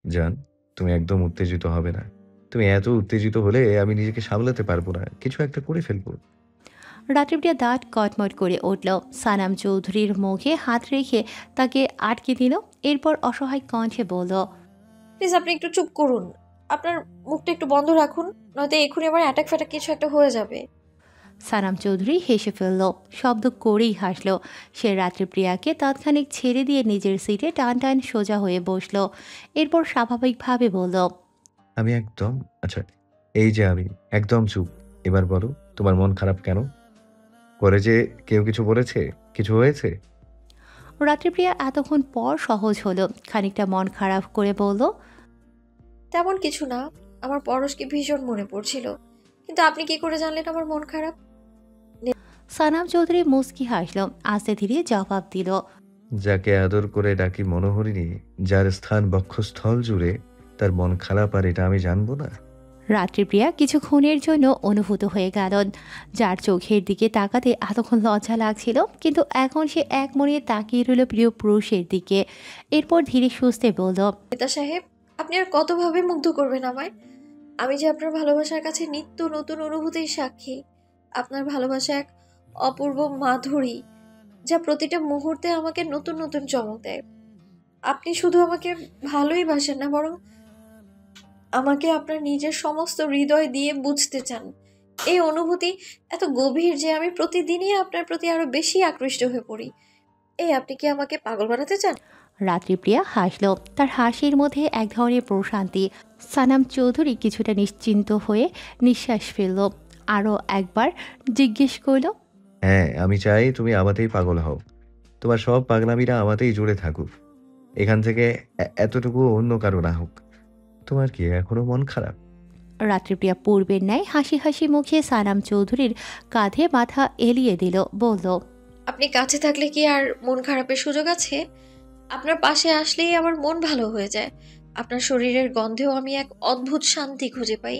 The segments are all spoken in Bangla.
জান, তুমি একদম উত্তেজিত হবে না। তুমি এত উত্তেজিত হলে আমি নিজেকে সামলাতে পারবো না। কিছু একটা করে ফেলবো। রাত্রিপ্রিয়া দাঁত কটমট করে উঠল। সানাম চৌধুরীর মুখে হাত রেখে তাকে আটকে দিল। এরপর অসহায় কণ্ঠে বলল, প্লিজ আপনি একটু চুপ করুন। আপনার মুখটা একটু বন্ধ রাখুন, নয়তো এক্ষুনি আমার অ্যাটাক ফ্যাটাক কিছু একটা হয়ে যাবে। সানাম চৌধুরী হেসে ফেলল, শব্দ করেই হাসল। সে রাত্রিপ্রিয়াকে তাৎক্ষণিক ছেড়ে দিয়ে নিজের সিটে টান টান সোজা হয়ে বসল। এরপর স্বাভাবিকভাবে বলল, আমি একদম আচ্ছা, এই যে আমি একদম চুপ। এবার বলো, তোমার মন খারাপ কেন? কলেজে কেউ কিছু বলেছে? কিছু হয়েছে? রাত্রিপ্রিয়া এতক্ষণ পর সহজ হলো, খানিকটা মন খারাপ করে বলল, তেমন কিছু না, আমার পরশকে ভীষণ মনে পড়ছিল। কিন্তু আপনি কি করে জানলেন আমার মন খারাপ? সানাম চৌধুরী মুস্কি হাসল, আস্তে ধীরে জবাব দিল, যাকে আদর করে ডাকি মনোহরিণী, যার স্থান বক্ষস্থল জুড়ে, তার মন খারাপ আর এটা আমি জানবো না? রাত্রিপ্রিয়া কিছুক্ষণের জন্য অনুভূত হয়ে গেল। যার চোখের দিকে তাকাতে এতক্ষণ লজ্জা লাগছিল, কিন্তু এখন সে এক মনে তাকিয়ে রইল প্রিয় পুরুষের দিকে। এরপর ধীরে সুস্থে বলল, নেতা সাহেব, আপনি আর কতভাবে মুগ্ধ করবেন আমায়? আমি যে আপনার ভালোবাসার কাছে নিত্য নতুন অনুভূতির সাক্ষী। আপনার ভালোবাসা এক অপূর্ব মাধুরী, যা প্রতিটা মুহূর্তে আমাকে নতুন নতুন চমক দেয়। আপনি শুধু আমাকে ভালোই বাসেন না, বরং আমাকে আপনার নিজের সমস্ত হৃদয় দিয়ে বুঝতে চান। এই অনুভূতি এত গভীর যে আমি প্রতিদিনই আপনার প্রতি আরো বেশি আকৃষ্ট হয়ে পড়ি। এই আপনি কি আমাকে পাগল বানাতে চান? রাত্রিপ্রিয়া হাসল, তার হাসির মধ্যে এক ধরনের প্রশান্তি। সানাম চৌধুরী কিছুটা নিশ্চিন্ত হয়ে নিঃশ্বাস ফেলল। আরও একবার জিজ্ঞেস করল, হ্যাঁ, আমি চাই তুমি আমাতেই পাগল হও। তোমার সব পাগলামিরা আমাতেই জুড়ে থাকুক। এখান থেকে এতটুকু অন্য কারো না হোক। তোমার কি এখনো মন খারাপ? রাত্রিপ্রিয়া পূর্বের ন্যায় হাসি হাসি মুখে সানাম চৌধুরীর কাঁধে মাথা এলিয়ে দিল, বলল, আপনি কাছে থাকলে কি আর মন খারাপের সুযোগ আছে? আপনার পাশে আসলেই আমার মন ভালো হয়ে যায়। আপনার শরীরের গন্ধেও আমি এক অদ্ভুত শান্তি খুঁজে পাই।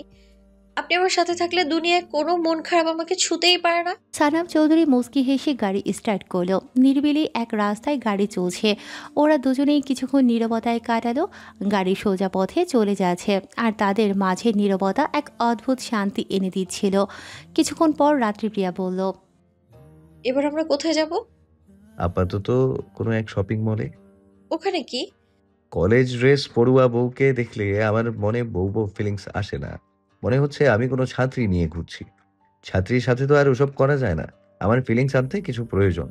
আপনি আমার সাথে থাকলে দুনিয়ায় কোনো মন খারাপ আমাকে ছুতেই পারে না। সানাম চৌধুরী মুচকি হেসে গাড়ি স্টার্ট করলো। নিরিবিলি এক রাস্তায় গাড়ি চলছে। ওরা দুজনেই কিছুক্ষণ নীরবতায় কাটালো। গাড়ি সোজা পথে চলে যাচ্ছে, আর তাদের মাঝে নীরবতা এক অদ্ভুত শান্তি এনে দিচ্ছিল। কিছুক্ষণ পর রাত্রিপ্রিয়া বলল, এবার আমরা কোথায় যাব? আপাতত কোনো এক শপিং মলে। ওখানে কি? কলেজ ড্রেস পড়ুয়া বউকে দেখলে আমার মনে বউ, বউ ফিলিংস আসে না। মনে হচ্ছে আমি কোনো ছাত্রী নিয়ে ঘুরছি। ছাত্রীর সাথে তো আর ওসব করা যায় না। আমার ফিলিংস আনতে কিছু প্রয়োজন।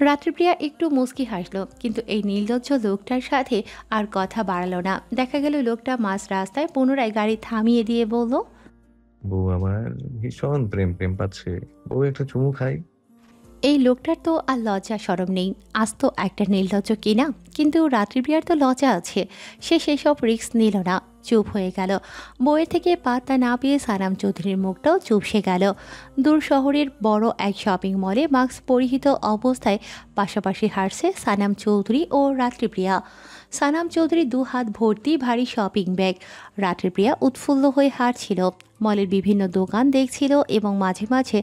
রাত্রিপ্রিয়া একটু মুচকি হাসল, কিন্তু এই নির্লজ্জ লোকটার সাথে আর কথা বাড়ালো না। দেখা গেল লোকটা মাঝ রাস্তায় পুনরায় গাড়ি থামিয়ে দিয়ে বলল, বউ আমার ভীষণ প্রেম প্রেম পাচ্ছে। বউ একটা চুমু খাই। এই লোকটার তো আর লজ্জা সরম নেই, আস্ত একটা নির্লজ্জ কিনা। কিন্তু রাত্রিপ্রিয়ার তো লজ্জা আছে। সে সেসব রিস্ক নিল না, চুপ হয়ে গেল। বইয়ের থেকে পাত্তা না পেয়ে সানাম চৌধুরীর মুখটাও চুপসে গেল। দূর শহরের বড় এক শপিং মলে মাস্ক পরিহিত অবস্থায় পাশাপাশি হাঁটছে সানাম চৌধুরী ও রাত্রিপ্রিয়া। সানাম চৌধুরী দু হাত ভর্তি ভারী শপিং ব্যাগ। রাত্রিপ্রিয়া উৎফুল্ল হয়ে হাঁটছিল, মলের বিভিন্ন দোকান দেখছিল এবং মাঝে মাঝে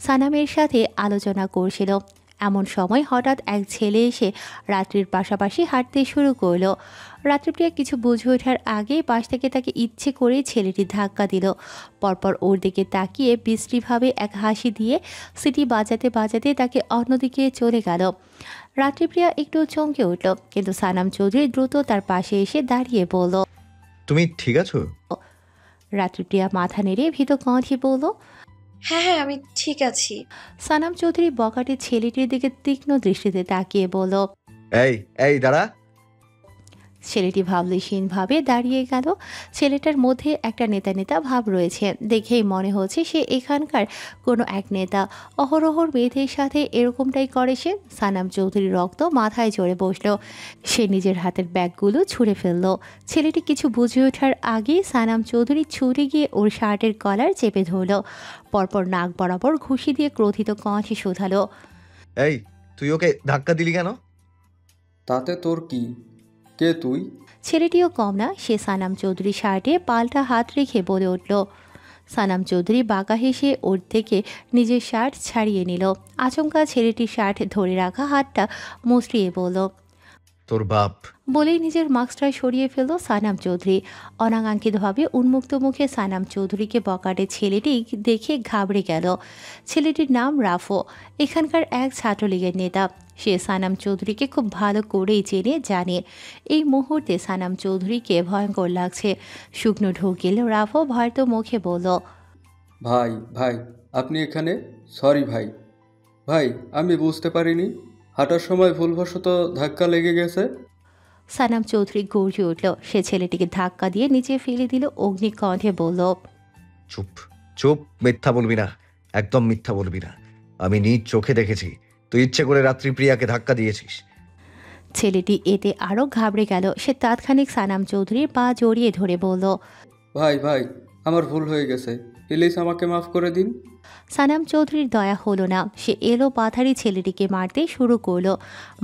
সানামের সাথে আলোচনা করছিল। এমন সময় হঠাৎ এক ছেলে এসে রাত্রির পাশাপাশি হাঁটতে শুরু করলো। রাত্রিপ্রিয়া কিছু বুঝে ওঠার আগেই পাশ থেকে তাকে ইচ্ছে করে ছেলেটি ধাক্কা দিল। পরপর ওর দিকে তাকিয়ে বিশ্রীভাবে এক হাসি দিয়ে সিটি বাজাতে বাজাতে তাকে অন্যদিকে চলে গেল। রাত্রিপ্রিয়া একটু চমকে উঠল, কিন্তু সানাম চৌধুরী দ্রুত তার পাশে এসে দাঁড়িয়ে বলল, তুমি ঠিক আছো? রাত্রিপ্রিয়া মাথা নেড়ে ভীত কণ্ঠে বলল, হ্যাঁ হ্যাঁ, আমি ঠিক আছি। সানাম চৌধুরী বকাটে ছেলেটির দিকে তীক্ষ্ণ দৃষ্টিতে তাকিয়ে বলল। এই, এই দাঁড়া। ছেলেটি ভাবলেশীনভাবে দাঁড়িয়ে গেল। ছেলেটার মধ্যে একটা নেতা নেতা ভাব রয়েছে, দেখেই মনে হচ্ছে সে এখানকার কোনো এক নেতা। অহরহর মেয়েদের সাথে এরকমটাই করে সে। সানাম চৌধুরীর রক্ত মাথায় চড়ে বসলো। সে নিজের হাতের ব্যাগগুলো ছুঁড়ে ফেলল। ছেলেটি কিছু বুঝে ওঠার আগেই সানাম চৌধুরী ছুটে গিয়ে ওর শার্টের কলার চেপে ধরল। পরপর নাক বরাবর ঘুষি দিয়ে ক্রোধিত কণ্ঠে শোধালো, এই, তুই ওকে ধাক্কা দিলি কেন? তাতে তোর কি? কে তুই? ছেলেটিও কম না, সে সানাম চৌধুরী শার্টে পাল্টা হাত রেখে বলে উঠল। সানাম চৌধুরী বাঁকা হেসে ওর থেকে নিজের শার্ট ছাড়িয়ে নিল। আচমকা ছেলেটির শার্ট ধরে রাখা হাতটা মুচড়িয়ে বলল, তোর বাপ। বলেই নিজের মাস্কটা সরিয়ে ফেলল সানাম চৌধুরী। অনাকাঙ্ক্ষিতভাবে উন্মুক্ত মুখে সানাম চৌধুরীকে বকাটে ছেলেটি দেখে ঘাবড়ে গেল। ছেলেটির নাম রাফো, এখানকার এক ছাত্রলীগের নেতা। সে সানাম চৌধুরীকে খুব ভালো করেই চেনে জানে। এই মুহূর্তে সানাম চৌধুরীকে ভয়ঙ্কর লাগছে। শুকনো ঢোক গেলেও রাফো ভয়ত মুখে বলল, ভাই ভাই আপনি এখানে? সরি ভাই। ভাই আমি বুঝতে পারিনি, হাঁটার সময় ভুলবশত ধাক্কা লেগে গেছে। সানাম চৌধুরী গর্জে উঠল। সে ছেলেটিকে ধাক্কা দিয়ে নিচে ফেলে দিল। অগ্নিকণ্ঠে বলল, চুপ চুপ, মিথ্যা বলবি না, একদম মিথ্যা বলবি না। আমি নিজ চোখে দেখেছি তুই ইচ্ছে করে রাত্রিপ্রিয়াকে ধাক্কা দিয়েছিস। ছেলেটি এতে আরও ঘাবড়ে গেল। সে তাৎক্ষণিক সানাম চৌধুরীর পা জড়িয়ে ধরে বলল, ভাই ভাই আমার ভুল হয়ে গেছে, প্লিজ আমাকে মাফ করে দিন। সানাম চৌধুরীর দয়া হলো না। সে এলো পাথারি ছেলেটিকে মারতে শুরু করলো।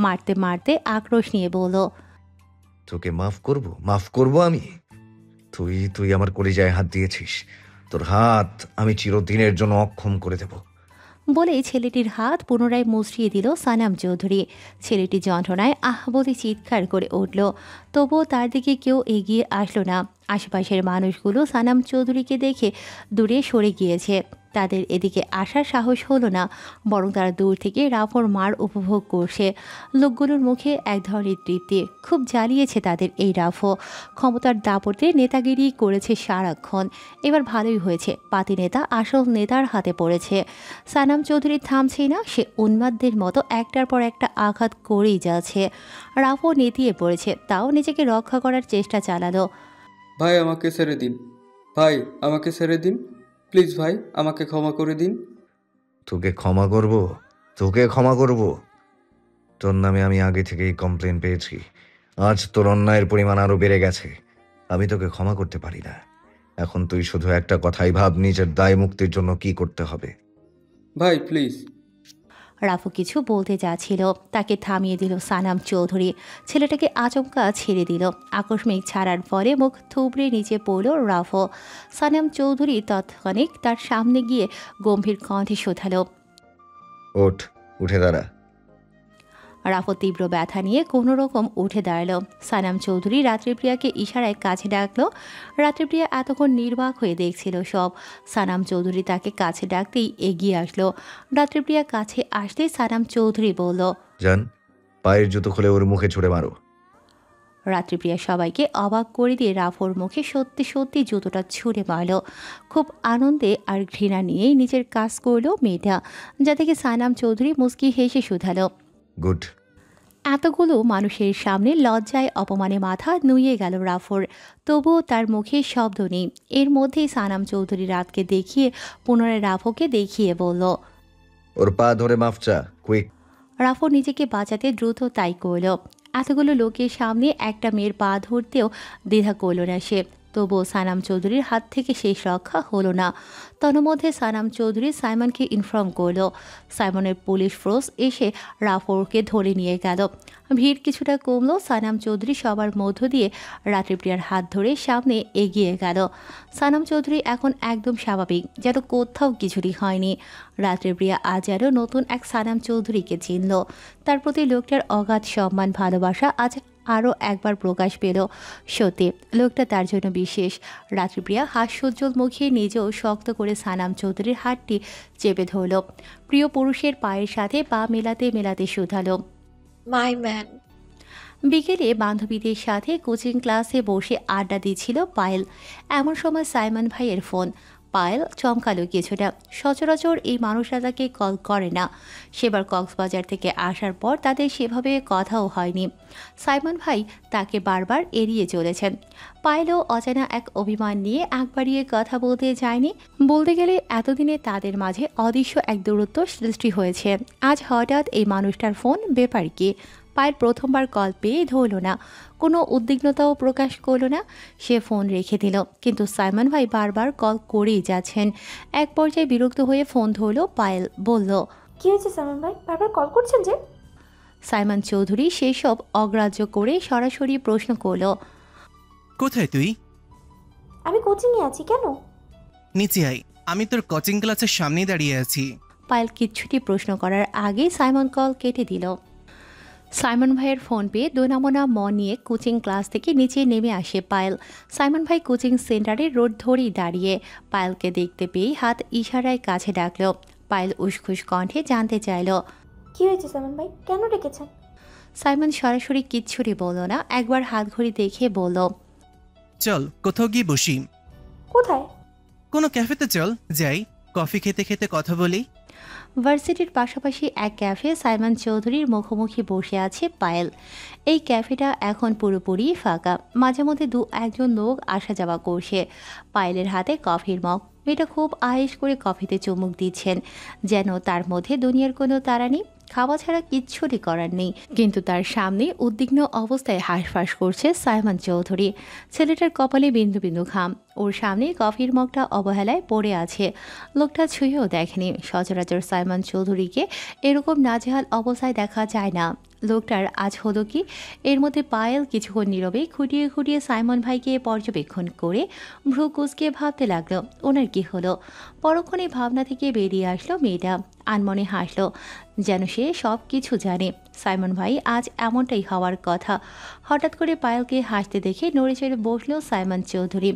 মারতে মারতে আক্রোশ নিয়ে বলল, তোকে মাফ করব আমি? তুই তুই আমার কলিজায় হাত দিয়েছিস, তোর হাত আমি চিরদিনের জন্য অক্ষম করে দেব। বলেই ছেলেটির হাত পুনরায় মুচড়িয়ে দিল সানাম চৌধুরী। ছেলেটি যন্ত্রণায় আহ বলে চিৎকার করে উঠল। তবুও তার দিকে কেউ এগিয়ে আসলো না। আশেপাশের মানুষগুলো সানাম চৌধুরীকে দেখে দূরে সরে গিয়েছে। তাদের এদিকে আসার সাহস হলো না, বরং তারা দূর থেকে রাফোর মার উপভোগ করছে। লোকগুলোর মুখে এক ধরনের তৃপ্তি। খুব জ্বালিয়েছে তাদের এই রাফো। ক্ষমতার দাপটে নেতাগিরি করেছে সারাক্ষণ। এবার ভালোই হয়েছে, পাতি নেতা আসল নেতার হাতে পড়েছে। সানাম চৌধুরী থামছেই না। সে উন্মাদদের মতো একটার পর একটা আঘাত করেই যাচ্ছে। রাফো নেতিয়ে পড়েছে, তাও নিজেকে রক্ষা করার চেষ্টা চালালো। ভাই আমাকে ছেড়ে দিন, ভাই আমাকে ছেড়ে দিন, প্লিজ ভাই আমাকে ক্ষমা করে দিন। তোকে ক্ষমা করব? তোকে ক্ষমা করব? তোর নামে আমি আগে থেকেই কমপ্লেন পেয়েছি। আজ তোর অন্যায়ের পরিমাণ আরো বেড়ে গেছে। আমি তোকে ক্ষমা করতে পারি না। এখন তুই শুধু একটা কথাই ভাব, নিজের দায় মুক্তির জন্য কি করতে হবে। ভাই প্লিজ। রাফু কিছু বলতে যাচ্ছিল, তাকে থামিয়ে দিল সানাম চৌধুরী। ছেলেটাকে আচমকা ছেড়ে দিল। আকস্মিক ছাড়ার ফলে মুখ থুবড়ে নিচে পড়ল রাফু। সানাম চৌধুরী তৎক্ষণিক তার সামনে গিয়ে গম্ভীর কণ্ঠে শোধালো, ওঠ, উঠে দাঁড়া। রাফু তীব্র ব্যথা নিয়ে কোনো রকম উঠে দাঁড়ালো। সানাম চৌধুরী রাত্রিপ্রিয়াকে ইশারায় কাছে ডাকলো। রাত্রিপ্রিয়া এতক্ষণ নির্বাক হয়ে দেখছিল সব। সানাম চৌধুরী তাকে কাছে ডাকতেই এগিয়ে আসলো। রাত্রিপ্রিয়া কাছে আসতেই সানাম চৌধুরী বলল, যান, পায়ের জুতো খুলে ওর মুখে ছুঁড়ে মারো। রাত্রিপ্রিয়া সবাইকে অবাক করে দিয়ে রাফোর মুখে সত্যি সত্যি জুতোটা ছুঁড়ে মারল। খুব আনন্দে আর ঘৃণা নিয়েই নিজের কাজ করলো মেয়েটা, যা থেকে সানাম চৌধুরী মুস্কি হেসে শুধালো। গুড। এতগুলো মানুষের সামনে লজ্জায় অপমানে মাথা নুইয়ে গেল রাফোর। তবুও তার মুখে শব্দ নেই। এর মধ্যেই সানাম চৌধুরী রাতকে দেখিয়ে পুনরায় রাফোকে দেখিয়ে বলল, ওর পা ধরে মাফ চা, কুইক। রাফো নিজেকে বাঁচাতে দ্রুত তাই করল। এতগুলো লোকের সামনে একটা মেয়ের পা ধরতেও দ্বিধা করল না সে। তবুও সানাম চৌধুরীর হাত থেকে শেষ রক্ষা হলো না। তন্মধ্যে সানাম চৌধুরী সাইমনকে ইনফর্ম করল। সাইমনের পুলিশ ফোর্স এসে রাফোরকে ধরে নিয়ে গেল। ভিড় কিছুটা কমলো। সানাম চৌধুরী সবার মধ্য দিয়ে রাত্রিপ্রিয়ার হাত ধরে সামনে এগিয়ে গেল। সানাম চৌধুরী এখন একদম স্বাভাবিক, যেন কোথাও কিছুরই হয়নি। রাত্রিপ্রিয়া আজ আরও নতুন এক সানাম চৌধুরীকে চিনল। তার প্রতি লোকটার অগাধ সম্মান ভালোবাসা আজ আরও একবার প্রকাশ পেল। সত্যি লোকটা তার জন্য বিশেষ। রাত্রিপ্রিয়া হাস্যোজ্জ্বল মুখে নিজেও শক্ত করে সানাম চৌধুরীর হাতটি চেপে ধরল। প্রিয় পুরুষের পায়ের সাথে পা মেলাতে মেলাতে শুধালো, মাই ম্যান। বিকেলে বান্ধবীদের সাথে কোচিং ক্লাসে বসে আড্ডা দিচ্ছিল পায়েল। এমন সময় সাইমন ভাইয়ের ফোন। পায়েল চমকালো কিছুটা। সচরাচর এই মানুষরা তাকে কল করে না। সেবার কক্সবাজার থেকে আসার পর তাদের সেভাবে কথাও হয়নি। সাইমন ভাই তাকে বারবার এড়িয়ে চলেছেন। পায়েলও অজানা এক অভিমান নিয়ে আগ বাড়িয়ে কথা বলতে যায়নি। বলতে গেলে এতদিনে তাদের মাঝে অদৃশ্য এক দূরত্ব সৃষ্টি হয়েছে। আজ হঠাৎ এই মানুষটার ফোন, ব্যাপার কি? পায়েল প্রথমবার কল পেয়ে ধরল না, কোনো উদ্বিগ্নতাও প্রকাশ করল না। সে ফোন রেখে দিল। কিন্তু সাইমন ভাই বারবার কল করেই যাচ্ছেন। এক পর্যায়ে বিরক্ত হয়ে ফোন ধরল পায়েল। বলল, কি হয়েছে সালমান ভাই, বারবার কল করছেন যে? সাইমন চৌধুরী সেই সব অগ্রাহ্য করে সরাসরি প্রশ্ন করল, কোথায় তুই? আমি কোচিংয়ে আছি, কেন? নিচে আয়, আমি তোর কোচিং ক্লাসের সামনেই দাঁড়িয়ে আছি। পায়েল কিচ্ছুটি প্রশ্ন করার আগেই সাইমন কল কেটে দিল। সাইমন ভাইয়ের ফোন পেয়ে দোনামোনা মন নিয়ে কোচিং ক্লাস থেকে নিচে নেমে আসে পায়েল। সাইমন ভাই কোচিং সেন্টারে রোড ধরেই দাঁড়িয়ে পায়েলকে দেখতে পেয়েই হাত ইশারায় কাছে ডাকলো। পায়েল উসখুস কণ্ঠে জানতে চাইল। কি হয়েছে সালমান ভাই, কেন ডেকেছেন? সাইমন সরাসরি কিচ্ছুরি বলল না, একবার হাত ঘড়ি দেখে বলল, চল কোথাও গিয়ে বসি। কোথায়? কোনো ক্যাফেতে চল, যাই, কফি খেতে খেতে কথা বলি। ভার্সিটির পাশাপাশি এক ক্যাফে সাইমন চৌধুরীর মুখোমুখি বসে আছে পায়েল। এই ক্যাফেটা এখন পুরোপুরি ফাঁকা, মাঝে মধ্যে দু একজন লোক আসা যাওয়া করছে। পায়েলের হাতে কফির মগ, মেয়েটা খুব আয়েশ করে কফিতে চুমুক দিচ্ছেন, যেন তার মধ্যে দুনিয়ার কোনো তাড়া নেই, খাওয়া ছাড়া কিচ্ছুটি করার নেই। কিন্তু তার সামনে উদ্বিগ্ন অবস্থায় হাঁসফাঁস করছে সাইমন চৌধুরী। ছেলেটার কপালে বিন্দু বিন্দু ঘাম, ওর সামনে কফির মগটা অবহেলায় পড়ে আছে। লোকটা ছুঁয়েও দেখেনি। সচরাচর সাইমন চৌধুরীকে এরকম নাজেহাল অবস্থায় দেখা যায় না। লোকটার আজ হলো কি? এর মধ্যে পায়েল কিছুক্ষণ নীরবে খুঁটিয়ে খুঁটিয়ে সাইমন ভাইকে পর্যবেক্ষণ করে ভ্রু কুঁচকে ভাবতে লাগলো ওনার কি হলো। পরক্ষণে ভাবনা থেকে বেরিয়ে আসলো মেয়েটা, আনমনে হাসলো, যেন সে সব কিছু জানে। সাইমন ভাই আজ এমনটাই হওয়ার কথা। হঠাৎ করে পায়েলকে হাসতে দেখে নড়ে চড়ে বসলো সাইমন চৌধুরী।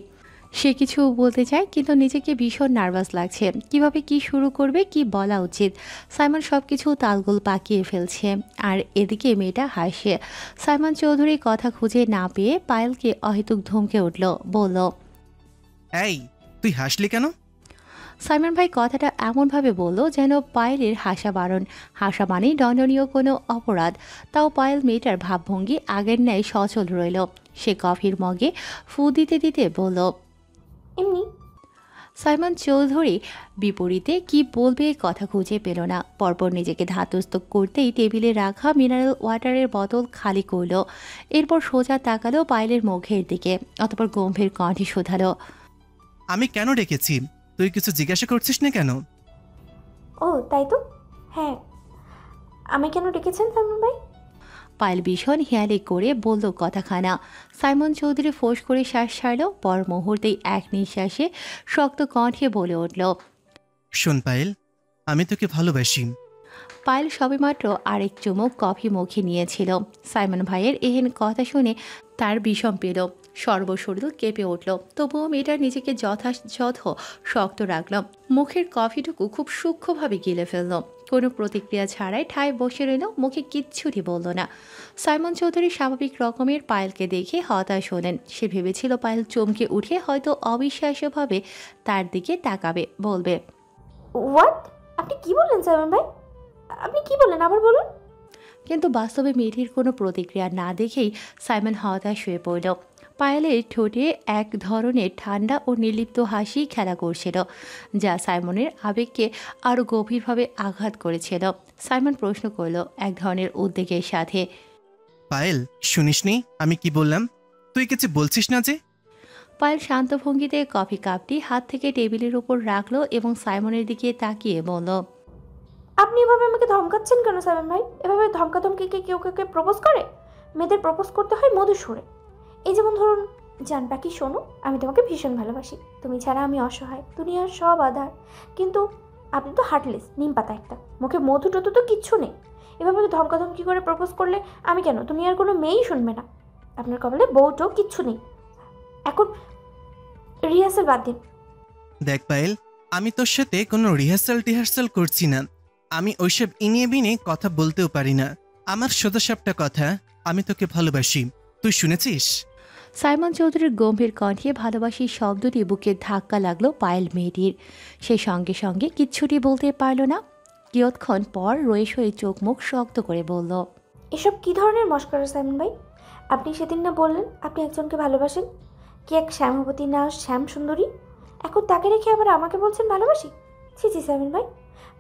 সে কিছু বলতে চায়, কিন্তু নিজেকে ভীষণ নার্ভাস লাগছে। কিভাবে কি শুরু করবে, কি বলা উচিত। সাইমন সব কিছু তালগোল পাকিয়ে ফেলছে, আর এদিকে মেয়েটা হাসে। সাইমন চৌধুরী কথা খুঁজে না পেয়ে পায়েলকে অহেতুক ধমকে উঠল, বলল, এই তুই হাসলি কেন? সাইমন ভাই কথাটা এমনভাবে বলল যেন পায়েলের হাসা বারণ। হাসা মানেই দণ্ডনীয় কোনো অপরাধ। তাও পায়েল মেয়েটার ভাবভঙ্গি আগের ন্যায় সচল রইল। সে কফির মগে ফু দিতে দিতে বলল, এমনি। সাইমন চৌধুরী বিপরীতে কি বলবে কথা খুঁজে পেল না। পরপর নিজেকে ধাতস্থ করতেই টেবিলে রাখা মিনারেল ওয়াটারের বোতল খালি করল। এরপর সোজা তাকালো পায়েলের মুখের দিকে, অতপর গম্ভীর কণ্ঠে শোধালো, আমি কেন ডেকেছি? তুই কিছু জিজ্ঞাসা করছিস না কেন? ও তাই তো, হ্যাঁ। আমি কেন ডেকেছেন সালমান ভাই? পায়েল ভীষণ হেয়ালি করে বলল কথাখানা। সাইমন চৌধুরী ফোঁস করে শ্বাস ছাড়ল, পর মুহূর্তেই এক নিঃশ্বাসে শক্ত কণ্ঠে বলে উঠল, শোন পায়েল, আমি তোকে ভালোবাসি। পায়েল সবেমাত্র আরেক চুমুক কফি মুখে নিয়েছিল। সাইমন ভাইয়ের এহেন কথা শুনে তার বিষম পেল, সর্বশরীর কেঁপে উঠল। তবুও মেয়েটা নিজেকে যথাযথ শক্ত রাখল। মুখের কফিটুকু খুব সূক্ষ্মভাবে গিলে ফেলল। কোনো প্রতিক্রিয়া ছাড়াই ঠায় বসে রইল, মুখে কিচ্ছুটি বলল না। সাইমন চৌধুরী স্বাভাবিক রকমের পায়েলকে দেখে হতাশ হলেন। সে ভেবেছিল পায়েল চমকে উঠে হয়তো অবিশ্বাস্যভাবে তার দিকে তাকাবে, বলবে, হোয়াট? আপনি কি বললেন সালমান ভাই? আপনি কি বললেন, আবার বলুন। কিন্তু বাস্তবে মেয়েটির কোনো প্রতিক্রিয়া না দেখেই সাইমন হতাশ হয়ে পড়ল। পায়েলের ঠোঁটে এক ধরনের ঠান্ডা ও নির্লিপ্ত হাসি খেলা করছিল, যা সাইমনের আবেগকে আরও গভীরভাবে আঘাত করেছিল। সাইমন প্রশ্ন করল এক ধরনের উদ্বেগের সাথে, পায়েল, শুনিসনি আমি কি বললাম? তুই কিছু বলছিস না যে? পায়েল শান্ত ভঙ্গিতে কফি কাপটি হাত থেকে টেবিলের উপর রাখলো এবং সাইমনের দিকে তাকিয়ে বলল, আপনি এভাবে আমাকে ধমকাচ্ছেন কেন সালমান ভাই? এভাবে ধমকাধমকিকে কেউ কেউ প্রপোজ করে? মেয়েদের প্রপোজ করতে হয় মধুর সুরে। এই যেমন ধরুন, জান পাখি শোনো, আমি তোমাকে ভীষণ ভালোবাসি, তুমি ছাড়া আমি অসহায়, দুনিয়ার সব আধার। কিন্তু আপনি তো হার্টলেস, নিম পাতা একটা, মুখে মধু টধু তো কিচ্ছু নেই। এভাবে ধমকাধমকি করে প্রপোজ করলে আমি কেন, দুনিয়ার কোনো মেয়েই শুনবে না। আপনার কপালে বউটো কিচ্ছু নেই। এখন রিহার্সাল বাদ দিন। দেখ পায়েল, আমি তোর সাথে কোনো রিহার্সাল করছি না। আমি ওইসব ইনিয়ে বিনে কথা বলতেও পারি না। আমার সোজাসাপটা কথা, আমি তোকে ভালোবাসি। তুই শুনেছিস? সাইমন চৌধুরীর গম্ভীর কণ্ঠে ভালোবাসি শব্দটি বুকে ধাক্কা লাগলো পায়েল মেয়েটির। সে সঙ্গে সঙ্গে কিচ্ছুটি বলতে পারল না। কিয়ৎক্ষণ পর রয়েস হয়ে চোখ মুখ শক্ত করে বলল, এসব কি ধরনের মস্করা সাইমন ভাই? আপনি সেদিন না বললেন আপনি একজনকে ভালোবাসেন, কি এক শ্যামবতী না শ্যাম সুন্দরী? এখন তাকে রেখে আবার আমাকে বলছেন ভালোবাসি? ছি ছি সাইমন ভাই,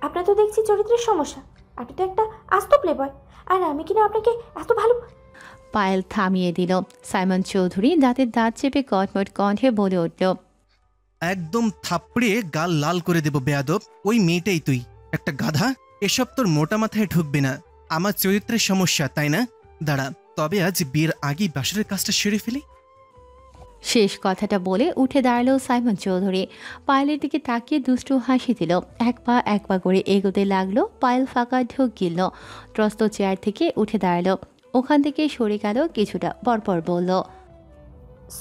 আপনার তো দেখছি চরিত্রের সমস্যা। আপনি তো একটা আস্ত প্লে বয়, আর আমি কিনা আপনাকে এত ভালো। পায়েল থামিয়ে দিল। সাইমন চৌধুরী দাঁতের দাঁত চেপে কটমট কণ্ঠে বলে উঠল, একদম থাপড়ে গাল লাল করে দেব বেয়াদব। ওই মেয়েটাই তুই, একটা গাধা। এসব তোর মোটা মাথায় ঢুকবে না। আমার চরিত্রের সমস্যা, তাই না? দাঁড়া, তবে আজ বিয়ের আগেই বাসরের কাজটা সেরে ফেলি। শেষ কথাটা বলে উঠে দাঁড়ালো সাইমন চৌধুরী। পায়েলের দিকে তাকিয়ে দুষ্টু হাসি দিল। এক পা করে এগোতে লাগলো। পায়েল ফাঁকা ঢোক গিলল। ত্রস্ত চেয়ার থেকে উঠে দাঁড়ালো। ওখান থেকে সরে গেল কিছুটা, পরপর বলল,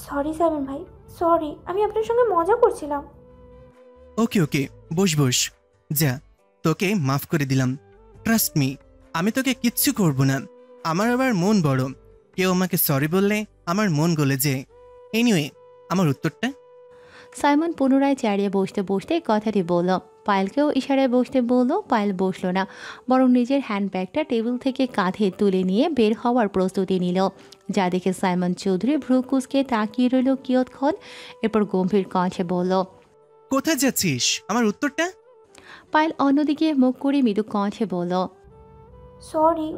সরি সাইমন ভাই, সরি, আমি আপনার সঙ্গে মজা করছিলাম। ওকে ওকে, বস বস। যা, তোকে মাফ করে দিলাম। ট্রাস্ট মি, আমি তোকে কিচ্ছু করব না। আমার আবার মন বড়, কেউ আমাকে সরি বললে আমার মন গলে যায়। এনিওয়ে, আমার উত্তরটা? সাইমন পুনরায় চেয়ারে বসতে বসতে কথাটি বলল। পায়েলকেও ইশারায় বসতে বলল। পায়েল বসল না, বরং নিজের হ্যান্ডব্যাগটা টেবিল থেকে কাঁধে তুলে নিয়ে বের হওয়ার প্রস্তুতি নিল। যা দেখে সাইমন চৌধুরী ভ্রু কুঁচকে তাকিয়ে রইল কিয়ৎক্ষণ। এরপর গম্ভীর কণ্ঠে বলল, কোথায় যাচ্ছিস? আমার উত্তরটা? পায়েল অন্যদিকে মুখ করে মৃদু কণ্ঠে বলল, সরি,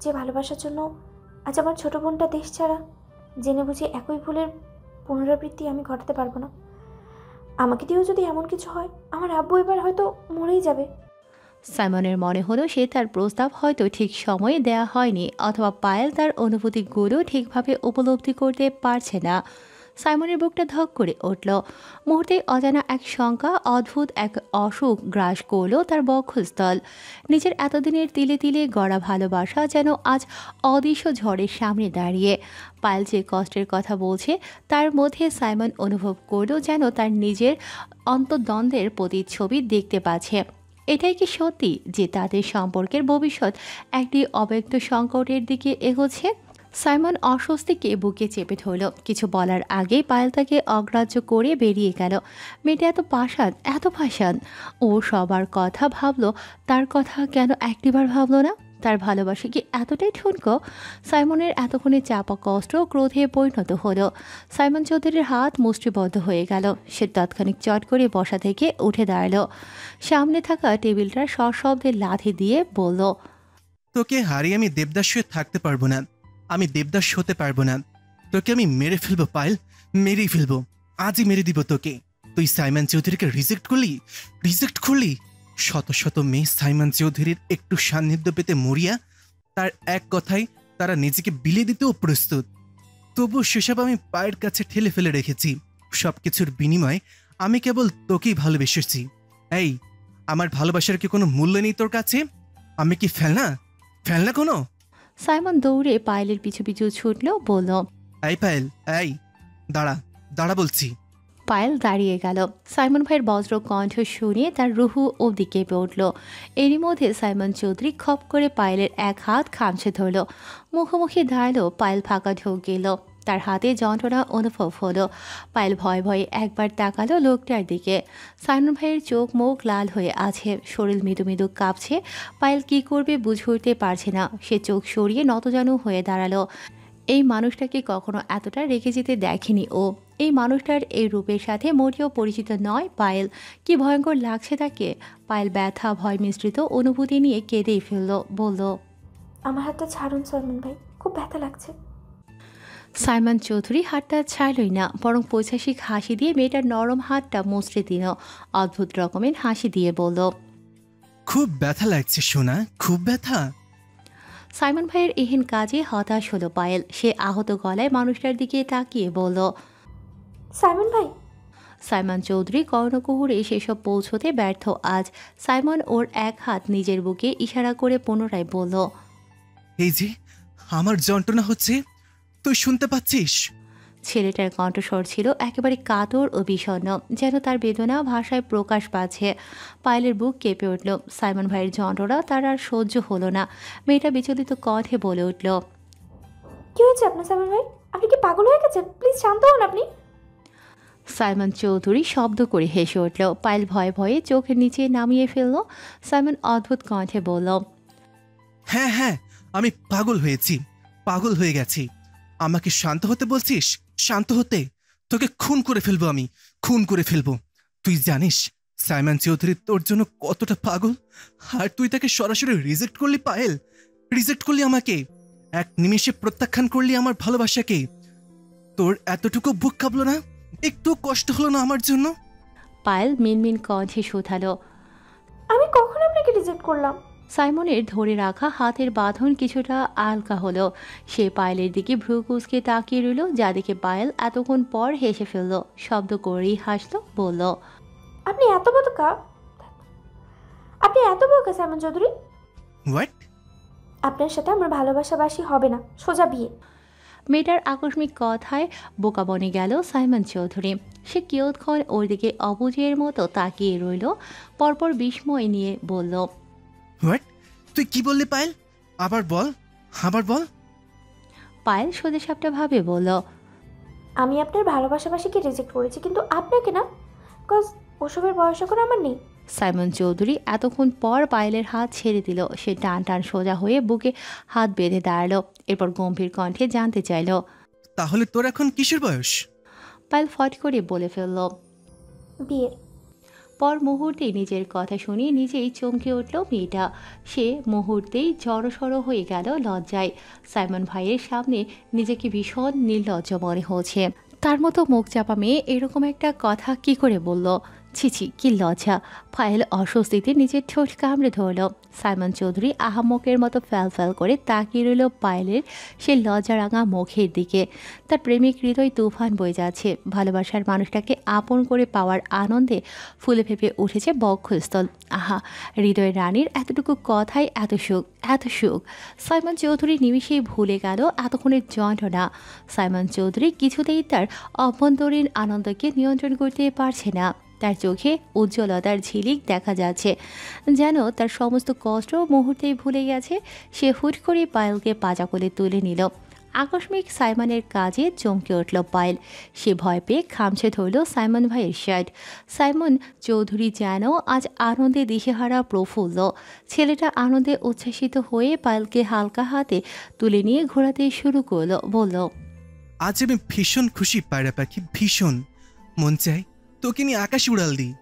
যে ভালোবাসার জন্য আজ আমার ছোট বোনটা দেশ ছাড়া, জেনে বুঝে একই ভুলের পুনরাবৃত্তি আমি ঘটাতে পারবো না। আমাকে দিয়েও যদি এমন কিছু হয়, আমার আব্বু এবার হয়তো মরেই যাবে। সাইমনের মনে হলো সে তার প্রস্তাব হয়তো ঠিক সময়ে দেয়া হয়নি, অথবা পায়েল তার অনুভূতিগুলো ঠিকভাবে উপলব্ধি করতে পারছে না। সাইমনের বুকটা ধক করে উঠল। মুহূর্তে অজানা এক শঙ্কা, অদ্ভুত এক অসুখ গ্রাস করল তার বক্ষস্থল। নিজের এতদিনের তিলে তিলে গড়া ভালোবাসা যেন আজ অদৃশ্য ঝড়ের সামনে দাঁড়িয়ে। পায়েল যে কষ্টের কথা বলছে তার মধ্যে সাইমন অনুভব করল যেন তার নিজের অন্তর্দ্বন্দ্বের প্রতিচ্ছবি দেখতে পাচ্ছে। এটাই কি সত্যি যে তাদের সম্পর্কের ভবিষ্যৎ একটি অব্যক্ত সংকটের দিকে এগোচ্ছে? সাইমন অস্বস্তিকে বুকে চেপে ধরল। কিছু বলার আগেই পায়েল তাকে অগ্রাহ্য করে বেরিয়ে গেল। মেয়েটা এত পাষাণ। ও সবার কথা ভাবলো, তার কথা কেন একটিবার ভাবলো না? তার ভালোবাসা কি এতটাই ঠুনকো? সাইমনের এতক্ষণে চাপা কষ্ট ক্রোধে পরিণত হলো। সাইমন চৌধুরীর হাত মুষ্টিবদ্ধ হয়ে গেল। সে তৎক্ষণিক চট করে বসা থেকে উঠে দাঁড়ালো। সামনে থাকা টেবিলটা সশব্দে লাথি দিয়ে বলল, তোকে হারিয়ে আমি দেবদাস হয়ে থাকতে পারবো না। আমি দেবদাস হতে পারবো না। তোকে আমি মেরে ফেলবো পায়েল, মেরেই ফেলবো। আজই মেরে দিব তোকে। তুই সাইমন চৌধুরীকে রিজেক্ট করলি। শত শত মেয়ে সাইমন চৌধুরীর একটু সান্নিধ্য পেতে মরিয়া, তার এক কথায় তারা নিজেকে বিলিয়ে দিতেও প্রস্তুত। তবু সেসব আমি পায়ের কাছে ঠেলে ফেলে রেখেছি। সবকিছুর বিনিময়ে আমি কেবল তোকেই ভালোবেসেছি। এই, আমার ভালোবাসার কি কোনো মূল্য নেই তোর কাছে? আমি কি ফেলনা কোনো? সাইমন দৌড়ে পায়েলের পিছু পিছু ছুটল, বলল, এই পায়েল, এই দাঁড়া বলছি। পায়েল দাঁড়িয়ে গেল। সাইমন ভাইয়ের বজ্র কণ্ঠ শুনে তার রুহু অবধি কেঁপে উঠল। এরই মধ্যে সাইমন চৌধুরী খপ করে পায়েলের এক হাত খামছে ধরল। মুখোমুখি দাঁড়ালো। পায়েল ফাঁকা ঢোক গেল। তার হাতে যন্ত্রণা অনুভব হলো। পায়েল ভয়ে ভয়ে একবার তাকালো লোকটার দিকে। সাইমন ভাইয়ের চোখ মুখ লাল হয়ে আছে, শরীর মৃদু মৃদু কাঁপছে। পায়েল কি করবে বুঝে উঠতে পারছে না। সে চোখ সরিয়ে নতজানু হয়ে দাঁড়ালো। এই মানুষটাকে কখনো এতটা রেগে যেতে দেখেনি ও। এই মানুষটার এই রূপের সাথে মোটেও পরিচিত নয় পায়েল। কি ভয়ঙ্কর লাগছে তাকে। পায়েল ব্যথা ভয় মিশ্রিত অনুভূতি নিয়ে কেঁদেই ফেলল, বলল, আমার হাতটা ছাড়ুন সাইমন ভাই, খুব ব্যথা লাগছে। সাইমন চৌধুরী হাতটা ছাড়লই না, বরং পৈশাসিক হাসি দিয়ে মেয়েটার নরম হাতটা মুচড়ে দিল। অদ্ভুত রকমের হাসি দিয়ে বলল, খুব ব্যথা লাগছে সোনা, খুব ব্যথা। সাইমন ভাইয়ের এহেন কাজে হতাশ হলো পায়েল। সে আহত গলায় মানুষটার দিকে তাকিয়ে বলল, সাইমন ভাই। সাইমন চৌধুরী কর্ণকুহুরে সেসব পৌঁছতে ব্যর্থ আজ। সাইমন ওর এক হাত নিজের বুকে ইশারা করে পুনরায় বলল, এই যে আমার যন্ত্রণা হচ্ছে, তুই শুনতে পাচ্ছিস? ছেলেটার কণ্ঠস্বর ছিল একেবারে কাতর ও বিষণ্ণ, যেন তার বেদনা ভাষায় প্রকাশ পাচ্ছে। পায়েলের বুক কেঁপে উঠল। সাইমন ভাইয়ের যন্ত্রণা তার আর সহ্য হলো না। মেয়েটা বিচলিত কণ্ঠে বলে উঠল, কি হয়েছে আপনার সাইমন ভাই? আপনি কি পাগল হয়ে গেছেন? প্লিজ শান্ত হন আপনি। সাইমন চৌধুরী শব্দ করে হেসে উঠল। পায়েল ভয়ে ভয়ে চোখের নিচে নামিয়ে ফেলল। সাইমন অদ্ভুত কণ্ঠে বলল, হ্যাঁ, আমি পাগল হয়ে গেছি। আমাকে শান্ত হতে বলছিস? শান্ত হতে? তোকে খুন করে ফেলবো। তুই জানিস সাইমন চৌধুরী তোর জন্য কতটা পাগল? আর তুই তাকে সরাসরি রিজেক্ট করলি পায়েল। রিজেক্ট করলি আমাকে, এক নিমেষে প্রত্যাখ্যান করলি আমার ভালোবাসাকে। তোর এতটুকু বুক কাঁপলো না? একটু কষ্ট হলো না আমার জন্য? পায়েল মিনমিন কণ্ঠে শুধালো, আমি কখন আপনাকে রিজেক্ট করলাম? সাইমনের ধরে রাখা হাতের বাঁধন কিছুটা আলকা হলো। সে পায়েলের দিকে ভ্রু কুঁচকে তাকিয়ে রইল, যা দেখে পায়েল এতক্ষণ পর হেসে ফেলল। শব্দ করেই হাসলো, বলল, আপনি এত বোকা আপনি এত বোকা সাইমন চৌধুরী। হোয়াট? আপনার সাথে আমার ভালোবাসাবাসী হবে না, সোজা বিয়ে। মেয়েটার আকস্মিক কথায় বোকা বনে গেল সাইমন চৌধুরী। সে কিয়ৎক্ষণ ওর দিকে অবুঝের মতো তাকিয়ে রইল, পরপর বিস্ময় নিয়ে বলল, হোয়াট? তুই কি বললি পায়েল? আবার বল, আবার বল। পায়েল সোজাসাপটা ভাবে বলল, আমি আপনার ভালোবাসাবাসীকে রিজেক্ট করেছি, কিন্তু আপনাকে না, বিকজ ওসবের বয়স এখন আমার নেই। সাইমন চৌধুরী এতক্ষণ পর পায়েলের হাত ছেড়ে দিল। সে টান টান সোজা হয়ে বুকে হাত বেঁধে দাঁড়ালো। এরপর গম্ভীর কণ্ঠে জানতে চাইল। তাহলে তোর এখন কিসের বয়স? পায়েল ফট করে বলে ফেলল, বিয়ের। পর মুহূর্তেই নিজের কথা শুনে নিজেই চমকে উঠল মেয়েটা। সে মুহূর্তেই জড়সড় হয়ে গেল লজ্জায়। সাইমন ভাইয়ের সামনে নিজেকে ভীষণ নির্লজ্জ মনে হচ্ছে। তার মতো মুখ চাপা মেয়ে এরকম একটা কথা কি করে বলল? ছিছি, কি লজ্জা! পায়েল অস্বস্তিতে নিজের ঠোঁট কামড়ে ধরল। সাইমন চৌধুরী আহাম্মকের মতো ফ্যাল ফ্যাল করে তাকিয়ে রইল পায়েলের সে লজ্জারাঙা মুখের দিকে। তার প্রেমিক হৃদয় তুফান বয়ে যাচ্ছে। ভালোবাসার মানুষটাকে আপন করে পাওয়ার আনন্দে ফুলে ফেঁপে উঠেছে বক্ষস্থল। আহা, হৃদয়ের রানীর এতটুকু কথাই এত সুখ, এত সুখ! সাইমন চৌধুরী নিমিষেই ভুলে গেল এতক্ষণের যন্ত্রণা। সাইমন চৌধুরী কিছুতেই তার অভ্যন্তরীণ আনন্দকে নিয়ন্ত্রণ করতে পারছে না। তার চোখে উজ্জ্বলতার ঝিলিক দেখা যাচ্ছে, যেন তার সমস্ত কষ্ট মুহূর্তেই ভুলে গেছে। সে হুট করে পায়েলকে পাজা কোলে তুলে নিল। আকস্মিক সাইমনের কাজে চমকে উঠল পায়েল। সে ভয় পেয়ে খামছে ধরল সাইমন ভাইয়ের শার্ট। সাইমন চৌধুরী যেন আজ আনন্দে দিশেহারা প্রফুল্ল। ছেলেটা আনন্দে উচ্ছ্বাসিত হয়ে পায়েলকে হালকা হাতে তুলে নিয়ে ঘোরাতে শুরু করলো, বলল, আজ আমি ভীষণ খুশি পায়রা পাখি, ভীষণ। মন চাই তোকে নিয়ে আকাশে উড়াল দিই।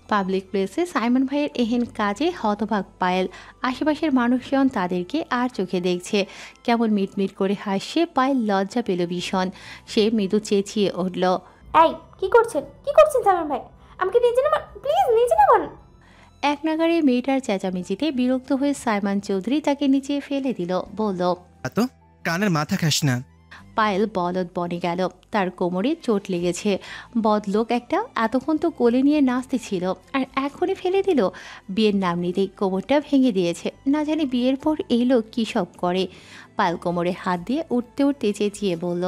পাবলিক প্লেসে সাইমন ভাইয়ের এহেন কাজে হতবাক পায়েল। আশেপাশের মানুষজন তাদেরকে আর চোখে দেখছে। কেমন মিটমিট করে হাসছে। পায়েল লজ্জা পেল ভীষণ। সে মৃদু চেঁচিয়ে উঠল, এই কি করছেন, কি করছেন সাইমন ভাই? আমাকে নিচে নামান প্লিজ, নিচে নামান। এক নাগারে মেয়েটার চেঁচামেচিতে বিরক্ত হয়ে সাইমন চৌধুরী তাকে নিচে ফেলে দিল, বলল, এত কানের মাথা খাস না। পায়েল বলদ বনে গেল। তার কোমরে চোট লেগেছে। বদলোক একটা, এতক্ষণ তো কোলে নিয়ে নাচতে ছিল, আর এখনই ফেলে দিল। বিয়ের নাম নিতেই কোমরটা ভেঙে দিয়েছে। না জানি বিয়ের পর এই লোক কী সব করে। পায়েল কোমরে হাত দিয়ে উঠতে উঠতে চেঁচিয়ে বলল,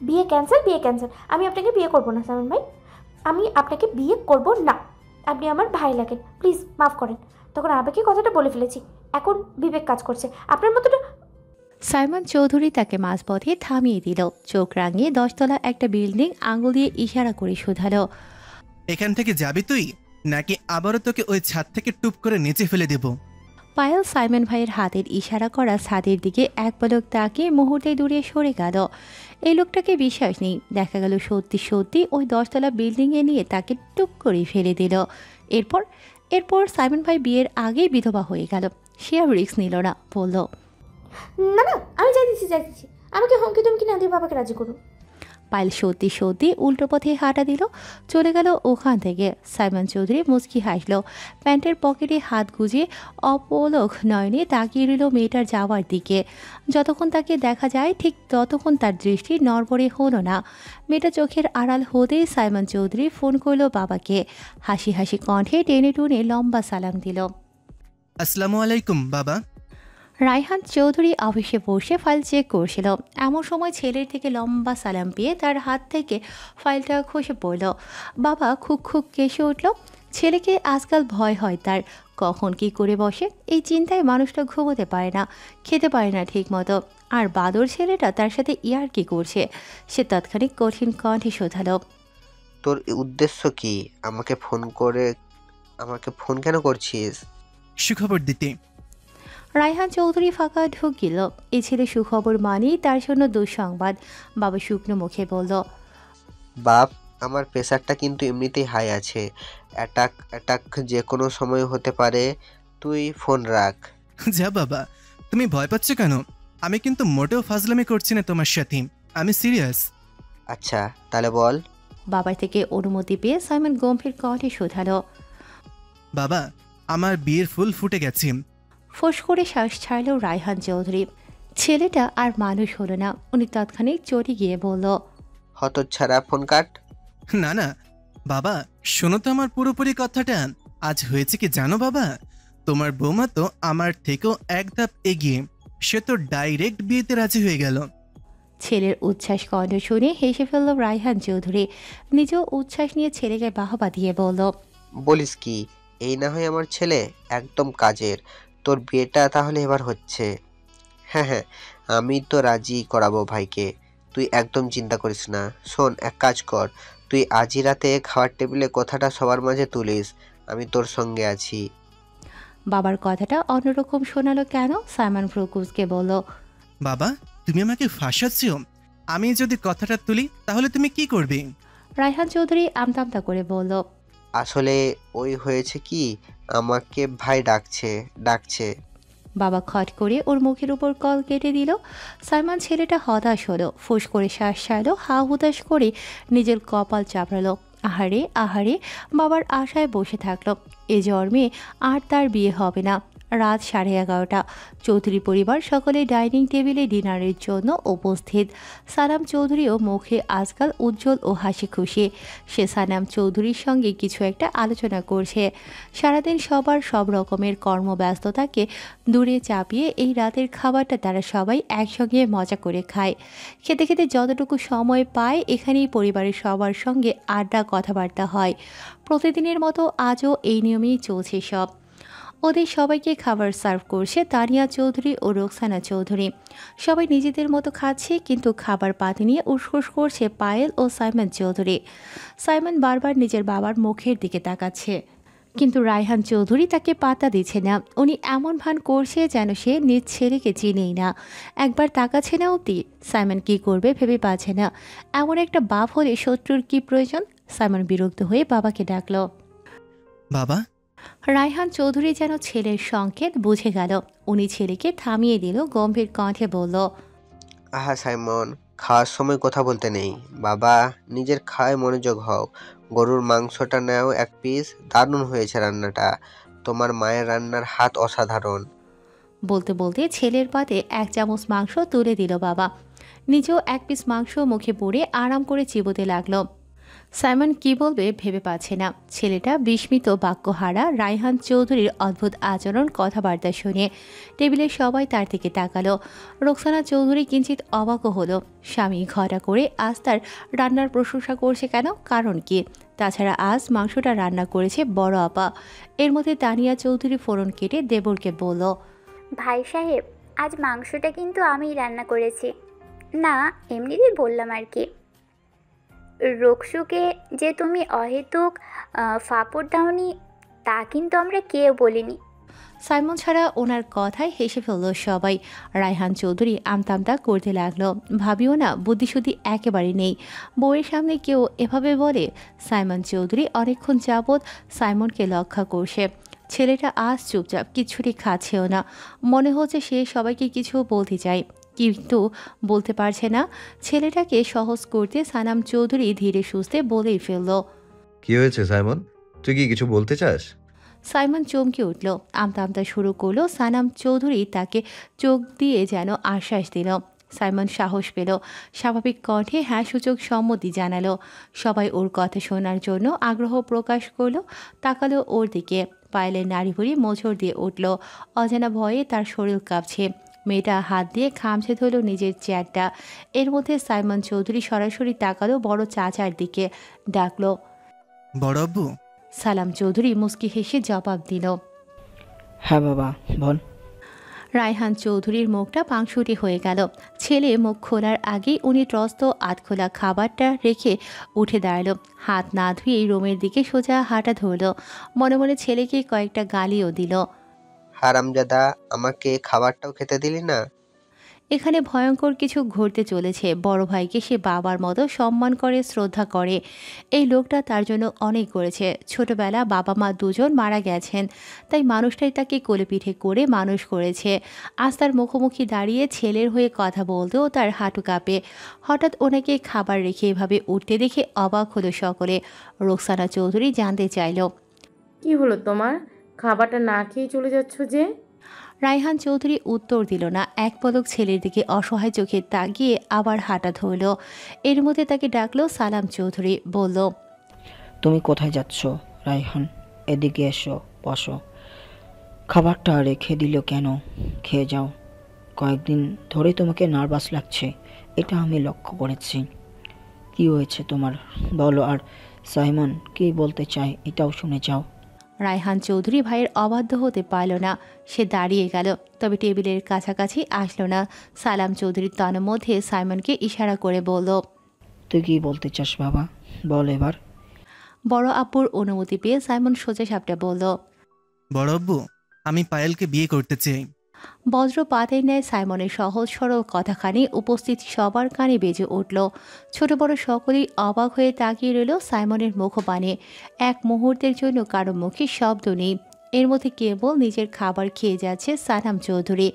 বিয়ে ক্যান্সেল, বিয়ে ক্যান্সেল। আমি আপনাকে বিয়ে করবো না সাইমন ভাই, আমি আপনাকে বিয়ে করব না। আপনি আমার ভাই লাগেন, প্লিজ মাফ করেন। তখন আবেগে কথাটা বলে ফেলেছি, এখন বিবেক কাজ করছে। আপনার মতোটা। সাইমন চৌধুরী তাকে মাঝপথে থামিয়ে দিল। চোখ রাঙিয়ে 10 তলা একটা বিল্ডিং আঙুল দিয়ে ইশারা করে শুধালো, এখান থেকে যাবি তুই, নাকি আবারও তোকে ওই ছাদ থেকে টুপ করে নিচে ফেলে দেব? পায়েল সাইমন ভাইয়ের হাতের ইশারা করা ছাদের দিকে এক পলক তাকিয়ে মুহূর্তে দূরে সরে গেল। এই লোকটাকে বিশ্বাস নেই। দেখা গেল সত্যি সত্যি ওই 10 তলা বিল্ডিংয়ে নিয়ে তাকে টুপ করে ফেলে দিল। এরপর সাইমন ভাই বিয়ের আগেই বিধবা হয়ে গেল। সে আর রিস্ক নিল না, বলল, না না, আমি যাই দিচ্ছি। আমাকে হুমকি তুমকি না দিয়ে বাবাকে রাজি করুন। পায়েল সত্যি সত্যি উল্টো পথে হাঁটা দিল, চলে গেল ওখান থেকে। সাইমন চৌধুরী মুচকি হাসল। প্যান্টের পকেটে হাত গুজে অপলক নয়নে তাকিয়ে রইল মেয়েটার যাওয়ার দিকে। যতক্ষণ তাকে দেখা যায় ঠিক ততক্ষণ তার দৃষ্টি নড়বড়ে হলো না। মেয়েটা চোখের আড়াল হতেই সাইমন চৌধুরী ফোন করল বাবাকে। হাসি হাসি কণ্ঠে টেনে টুনে লম্বা সালাম দিল। আসসালামু আলাইকুম বাবা। রায়হান চৌধুরী অফিসে বসে ফাইল চেক করছিল। এমন সময় ছেলের থেকে লম্বা সালাম পেয়ে তার হাত থেকে ফাইলটা খসে পড়ল। বাবা খুব খুব কেসে উঠল। ছেলেকে আজকাল ভয় হয় তার, কখন কি করে বসে এই চিন্তায় মানুষটা ঘুমোতে পারে না, খেতে পারে না ঠিক মতো। আর বাদর ছেলেটা তার সাথে ইয়ার কি করছে। সে তৎক্ষণিক কঠিন কণ্ঠে শোধালো, তোর উদ্দেশ্য কি? আমাকে ফোন কেন করছিস? সুখবর দিতে। রায়হান চৌধুরী ফাঁকা ঢুকিল। এই ছেলে সুখবর মানেই তার জন্য দুঃসংবাদ। বাবা শুকনো মুখে বলল, বাপ, আমার প্রেশারটা কিন্তু এমনিতেই হাই আছে। অ্যাটাক যে কোনো সময় হতে পারে। তুই ফোন রাখ। যা বাবা, তুমি ভয় পাচ্ছ কেন? আমি কিন্তু মোটেও ফাজলামি করছি না তোমার সাথে, আমি সিরিয়াস। আচ্ছা তাহলে বল। বাবার থেকে অনুমতি পেয়ে সাইমন গম্ভীর কণ্ঠে শোধালো, বাবা, আমার বিয়ের ফুল ফুটে গেছে। ফোঁস করে শ্বাস ছাড়ল রায়হান চৌধুরী। ছেলেটা আর মানুষ হলো না। উনি তৎক্ষণিক চটে গিয়ে বলল, হতচ্ছাড়া, ফোন কাট। না না বাবা, শোনো তো আমার পুরোপুরি কথাটা। আজ হয়েছে কি জানো বাবা, তোমার বৌমা তো আমার থেকেও এক ধাপ এগিয়ে, সে তো ডাইরেক্ট বিয়েতে রাজি হয়ে গেল। ছেলের উচ্ছ্বাস কণ্ঠ শুনে হেসে ফেলল রায়হান চৌধুরী। নিজেও উচ্ছ্বাস নিয়ে ছেলেকে বাহবা দিয়ে বলল, বলিস কি, এই না হয় আমার ছেলে, একদম কাজের। তোর বিয়েটা তাহলে এবার হচ্ছে? হ্যাঁ হ্যাঁ, আমি তো রাজি করাবো ভাইকে, তুই একদম চিন্তা করিস না। শোন, এক কাজ কর, তুই আজই রাতে খাওয়ার টেবিলে কথাটা সবার মাঝে তুলিস, আমি তোর সঙ্গে আছি। বাবার কথাটা অন্যরকম শোনালো কেন? সাইমন ফ্রুকুসকে বলল, বাবা তুমি আমাকে ফাঁসাচ্ছ? আমি যদি কথাটা তুলি তাহলে তুমি কি করবে? রায়হান চৌধুরী আমতামতা করে বলল, আসলে ওই হয়েছে কি, আমাকে ভাই ডাকছে ডাকছে। বাবা খট করে ওর মুখের উপর কল কেটে দিল। সাইমন ছেলেটা হতাশ হলো, ফুস করে শ্বাস ছাড়লো, হা হুতাশ করে নিজের কপাল চাপড়ালো। আহারে আহারে, বাবার আশায় বসে থাকলো। এ জন্মে আর তার বিয়ে হবে না। রাত 11:30। চৌধুরী পরিবার সকলে ডাইনিং টেবিলে ডিনারের জন্য উপস্থিত। সানাম চৌধুরীও মুখে আজকাল উজ্জ্বল ও হাসি খুশি। সে সানাম চৌধুরীর সঙ্গে কিছু একটা আলোচনা করছে। সারাদিন সবার সব রকমের কর্মব্যস্ততাকে দূরে চাপিয়ে এই রাতের খাবারটা তারা সবাই একসঙ্গে মজা করে খায়। খেতে খেতে যতটুকু সময় পায় এখানেই পরিবারের সবার সঙ্গে আড্ডা কথাবার্তা হয়। প্রতিদিনের মতো আজও এই নিয়মেই চলছে সব। ওদের সবাইকে খাবার সার্ভ করছে তানিয়া চৌধুরী ও রোকসানা চৌধুরী। সবাই নিজেদের মতো খাচ্ছে, কিন্তু খাবার পাতি নিয়ে উসখুস করছে পায়েল ও সাইমন চৌধুরী। সাইমন বারবার নিজের বাবার মুখের দিকে তাকাচ্ছে, কিন্তু রায়হান চৌধুরী তাকে পাত্তা দিচ্ছে না। উনি এমন ভান করছে যেন সে নিজ ছেলেকে চিনেই না, একবার তাকাচ্ছে না অবধি। সাইমন কি করবে ভেবে পাচ্ছে না। এমন একটা বাপ হলে শত্রুর কি প্রয়োজন? সাইমন বিরক্ত হয়ে বাবাকে ডাকল। বাবা। রায়হান চৌধুরী যেন ছেলের সংকেত বুঝে গেল। উনি ছেলেকে থামিয়ে দিল, গম্ভীর কণ্ঠে বলল, আহা সাইমন, খাওয়ার সময় কথা বলতে নেই। বাবা, নিজের খাওয়ায় মনোযোগ হও। গরুর মাংসটা নাও এক পিস, দারুণ হয়েছে রান্নাটা। তোমার মায়ের রান্নার হাত অসাধারণ। বলতে বলতে ছেলের পাতে 1 চামচ মাংস তুলে দিল বাবা। নিজেও 1 পিস মাংস মুখে পুরে আরাম করে চিবোতে লাগলো। সাইমন কি বলবে ভেবে পাচ্ছে না। ছেলেটা বিস্মিত বাক্যহারা রায়হান চৌধুরীর অদ্ভুত আচরণ কথাবার্তা শুনে। টেবিলের সবাই তার দিকে তাকালো। রোকসানা চৌধুরী কিঞ্চিত অবাকও হলো। স্বামী ঘটা করে আজ তার রান্নার প্রশংসা করছে কেন? কারণ কি? তাছাড়া আজ মাংসটা রান্না করেছে বড় আপা। এর মধ্যে তানিয়া চৌধুরী ফোড়ন কেটে দেবরকে বলল, ভাই সাহেব, আজ মাংসটা কিন্তু আমিই রান্না করেছি। না, এমনিতেই বললাম আর কি। রোকসুকে যে তুমি অহেতুক ফাপড় দাওনি তা কিন্তু আমরা কেউ বলিনি। সাইমন ছাড়া ওনার কথায় হেসে ফেলল সবাই। রায়হান চৌধুরী আমতামতা করতে লাগলো, ভাবিও না বুদ্ধিশুদ্ধি একেবারে নেই। বউয়ের সামনে কেউ এভাবে বলে? সাইমন চৌধুরী অনেকক্ষণ যাবৎ সাইমনকে লক্ষ্য করছে। ছেলেটা আজ চুপচাপ, কিচ্ছুটি খাচ্ছেও না। মনে হচ্ছে সে সবাইকে কিছু বলতে চায়, কিন্তু বলতে পারছে না। ছেলেটাকে সহজ করতে সানাম চৌধুরী ধীরে সুস্থে বলেই ফেলল, কি হয়েছে সাইমন, তুই কি কিছু বলতে চাস? সাইমন চমকে উঠল, আমতা আমতা শুরু করলো। সানাম চৌধুরী তাকে চোখ দিয়ে যেন আশ্বাস দিল। সাইমন সাহস পেল, স্বাভাবিক কণ্ঠে হ্যাঁ সূচক সম্মতি জানালো। সবাই ওর কথা শোনার জন্য আগ্রহ প্রকাশ করলো, তাকালো ওর দিকে। পায়েলের নাড়িভুড়ি মোচড় দিয়ে উঠল। অজানা ভয়ে তার শরীর কাঁপছে। মেয়েটা হাত দিয়ে খামছে ধরল নিজের চেয়ারটা। এর মধ্যে সাইমন চৌধুরী সরাসরি তাকালো বড় চাচার দিকে, ডাকলো, বড় আব্বু। সালাম চৌধুরী মুস্কি হেসে জবাব দিল, হ্যাঁ বাবা বল। রায়হান চৌধুরীর মুখটা পাংশুটি হয়ে গেল। ছেলে মুখ খোলার আগেই উনি ত্রস্ত আধখোলা খাবারটা রেখে উঠে দাঁড়ালো। হাত না ধুয়েই রুমের দিকে সোজা হাঁটা ধরল। মনে মনে ছেলেকে কয়েকটা গালিও দিল। হারামজাদা, আমাকে খাবারটাও খেতে দিলি না। এখানে ভয়ঙ্কর কিছু ঘটতে চলেছে। বড় ভাইকে সে বাবার মতো সম্মান করে, শ্রদ্ধা করে। এই লোকটা তার জন্য অনেক করেছে। ছোটবেলা বাবা মা দুজন মারা গেছেন, তাই মানুষটাই তাকে কোলেপিঠে করে মানুষ করেছে। আজ তার মুখোমুখি দাঁড়িয়ে ছেলের হয়ে কথা বলতেও তার হাঁটু কাঁপে। হঠাৎ ওনাকে খাবার রেখে এভাবে উঠতে দেখে অবাক হলো সকলে। রোকসানা চৌধুরী জানতে চাইল, কি হলো তোমার? খাবারটা না খেয়ে চলে যাচ্ছ যে? রায়হান চৌধুরী উত্তর দিল না, এক পলক ছেলের দিকে অসহায় চোখে তাকিয়ে আবার হাঁটা ধরল। এর মধ্যে তাকে ডাকলো সালাম চৌধুরী, বলল, তুমি কোথায় যাচ্ছ রাইহান? এদিকে এসো, বসো। খাবারটা রেখে দিল কেন? খেয়ে যাও। কয়েকদিন ধরেই তোমাকে নার্ভাস লাগছে, এটা আমি লক্ষ্য করেছি। কি হয়েছে তোমার বলো, আর সাইমন কি বলতে চায় এটাও শুনে যাও। রায়হান চৌধুরী ভাইয়ের অবাধ্য হতে পারল না। সে দাঁড়িয়ে গেল, তবে টেবিলের কাছাকাছি আসলো না। সালাম চৌধুরীর তনের মধ্যে সাইমনকে ইশারা করে বলল, তুই কি বলতে চাস বাবা, বল এবার। বড় আপুর অনুমতি পেয়ে সাইমন সোজা সাপটা বলল, বড় আব্বু, আমি পায়েলকে বিয়ে করতে চাই। বজ্রপাতের ন্যায় সাইমনের সহজ সরল কথাখানি উপস্থিত সবার কানে বেজে উঠল। ছোট বড় সকলেই অবাক হয়ে তাকিয়ে রইল সাইমনের মুখপানে। এক মুহূর্তের জন্য কারো মুখে শব্দ নেই। এর মধ্যে কেবল নিজের খাবার খেয়ে যাচ্ছে সালাম চৌধুরী,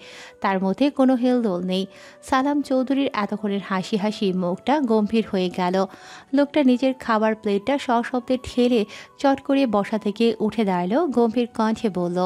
তার মধ্যে কোনো হেলদোল নেই। সালাম চৌধুরীর এতক্ষণের হাসি হাসি মুখটা গম্ভীর হয়ে গেল। লোকটা নিজের খাবার প্লেটটা সশব্দে ঠেলে চট করে বসা থেকে উঠে দাঁড়ালো, গম্ভীর কণ্ঠে বলল,